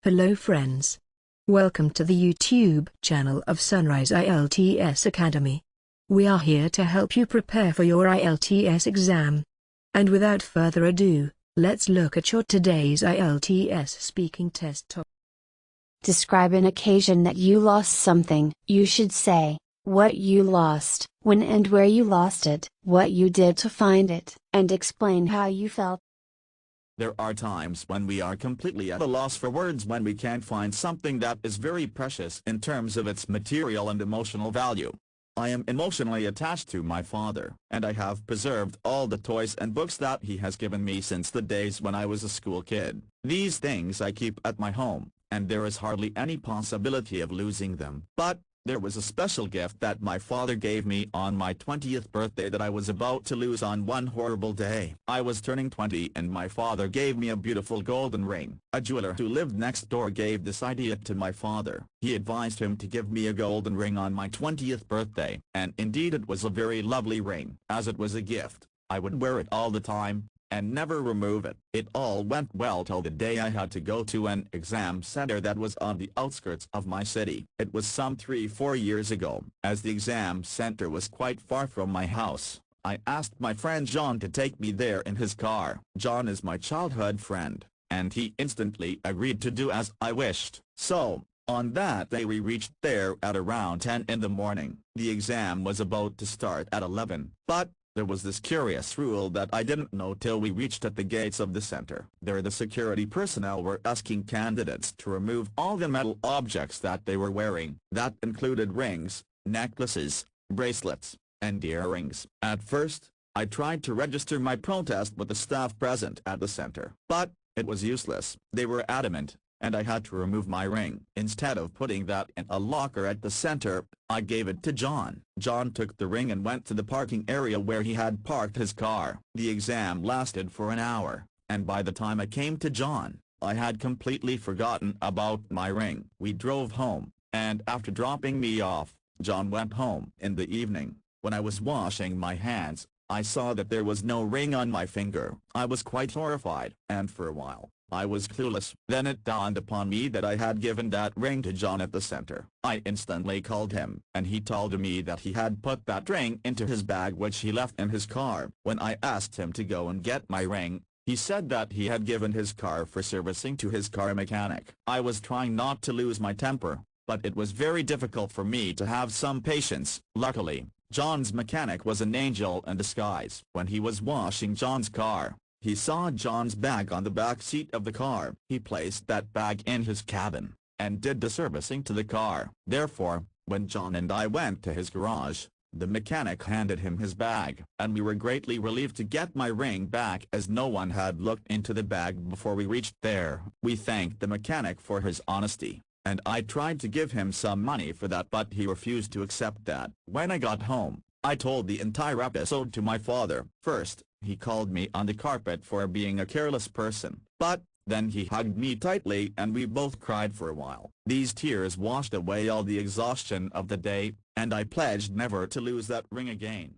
Hello friends. Welcome to the YouTube channel of Sunrise IELTS Academy. We are here to help you prepare for your IELTS exam. And without further ado, let's look at your today's IELTS speaking test topic. Describe an occasion that you lost something. You should say what you lost, when and where you lost it, what you did to find it, and explain how you felt. There are times when we are completely at a loss for words when we can't find something that is very precious in terms of its material and emotional value. I am emotionally attached to my father, and I have preserved all the toys and books that he has given me since the days when I was a school kid. These things I keep at my home, and there is hardly any possibility of losing them. But there was a special gift that my father gave me on my 20th birthday that I was about to lose on one horrible day. I was turning 20 and my father gave me a beautiful golden ring. A jeweler who lived next door gave this idea to my father. He advised him to give me a golden ring on my 20th birthday, and indeed it was a very lovely ring. As it was a gift, I would wear it all the time and never remove it. It all went well till the day I had to go to an exam center that was on the outskirts of my city. It was some 3-4 years ago. As the exam center was quite far from my house, I asked my friend John to take me there in his car. John is my childhood friend, and he instantly agreed to do as I wished. So, on that day we reached there at around 10 in the morning. The exam was about to start at 11, but there was this curious rule that I didn't know till we reached at the gates of the center. There the security personnel were asking candidates to remove all the metal objects that they were wearing. That included rings, necklaces, bracelets, and earrings. At first, I tried to register my protest with the staff present at the center, but it was useless. They were adamant, and I had to remove my ring. Instead of putting that in a locker at the center, I gave it to John. John took the ring and went to the parking area where he had parked his car. The exam lasted for an hour, and by the time I came to John, I had completely forgotten about my ring. We drove home, and after dropping me off, John went home. In the evening, when I was washing my hands, I saw that there was no ring on my finger. I was quite horrified, and for a while, I was clueless. Then it dawned upon me that I had given that ring to John at the center. I instantly called him, and he told me that he had put that ring into his bag which he left in his car. When I asked him to go and get my ring, he said that he had given his car for servicing to his car mechanic. I was trying not to lose my temper, but it was very difficult for me to have some patience. Luckily, John's mechanic was an angel in disguise. When he was washing John's car, he saw John's bag on the back seat of the car. He placed that bag in his cabin, and did the servicing to the car. Therefore, when John and I went to his garage, the mechanic handed him his bag, and we were greatly relieved to get my ring back as no one had looked into the bag before we reached there. We thanked the mechanic for his honesty, and I tried to give him some money for that, but he refused to accept that. When I got home, I told the entire episode to my father. First, he called me on the carpet for being a careless person, but then he hugged me tightly and we both cried for a while. These tears washed away all the exhaustion of the day, and I pledged never to lose that ring again.